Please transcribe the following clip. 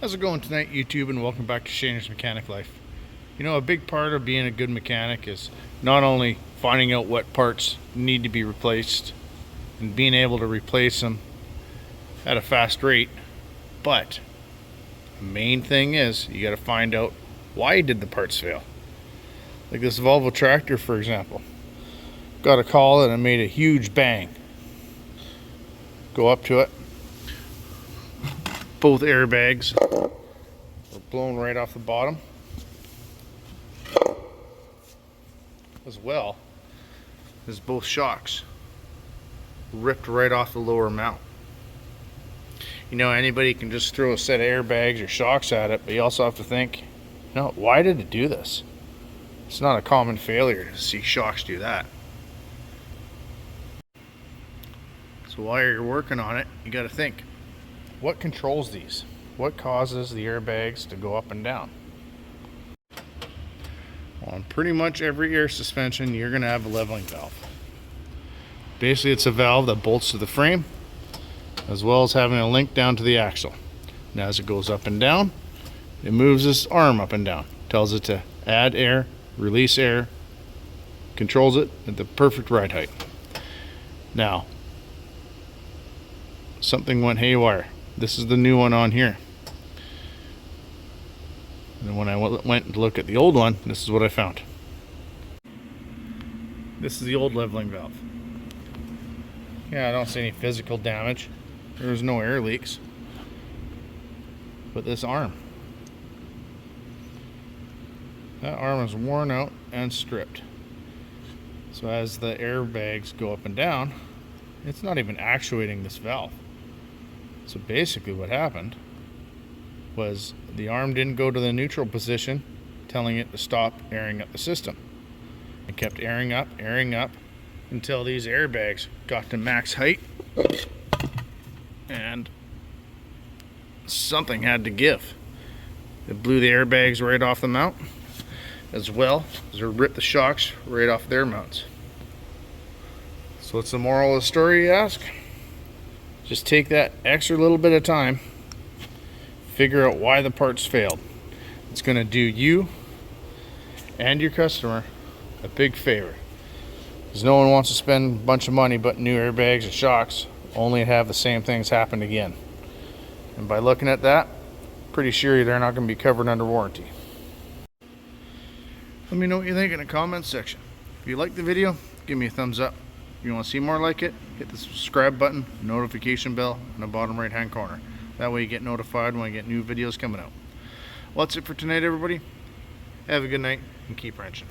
How's it going tonight, YouTube, and welcome back to Shaner's Mechanic Life. You know, a big part of being a good mechanic is not only finding out what parts need to be replaced and being able to replace them at a fast rate, but the main thing is you got to find out why did the parts fail. Like this Volvo tractor, for example. Got a call and it made a huge bang. Go up to it. Both airbags were blown right off the bottom, as well as both shocks ripped right off the lower mount. You know, anybody can just throw a set of airbags or shocks at it, but you also have to think, why did it do this? It's not a common failure to see shocks do that. So while you're working on it, you got to think, what controls these? What causes the airbags to go up and down? Well, on pretty much every air suspension, you're going to have a leveling valve. Basically, it's a valve that bolts to the frame, as well as having a link down to the axle. And as it goes up and down, it moves this arm up and down. Tells it to add air, release air, controls it at the perfect ride height. Now, something went haywire. This is the new one on here. And when I went to look at the old one, this is what I found. This is the old leveling valve. Yeah, I don't see any physical damage. There's no air leaks. But this arm. That arm is worn out and stripped. So as the airbags go up and down, it's not even actuating this valve. So basically what happened was the arm didn't go to the neutral position, telling it to stop airing up the system. It kept airing up until these airbags got to max height, and something had to give. It blew the airbags right off the mount, as well as it ripped the shocks right off their mounts. So what's the moral of the story, you ask? Just take that extra little bit of time, figure out why the parts failed. It's going to do you and your customer a big favor, because no one wants to spend a bunch of money putting new airbags and shocks only to have the same things happen again. And by looking at that, pretty sure they're not going to be covered under warranty. Let me know what you think in the comments section. If you like the video, give me a thumbs up. If you want to see more like it, hit the subscribe button, notification bell in the bottom right hand corner. That way you get notified when I get new videos coming out. Well, that's it for tonight, everybody. Have a good night and keep wrenching.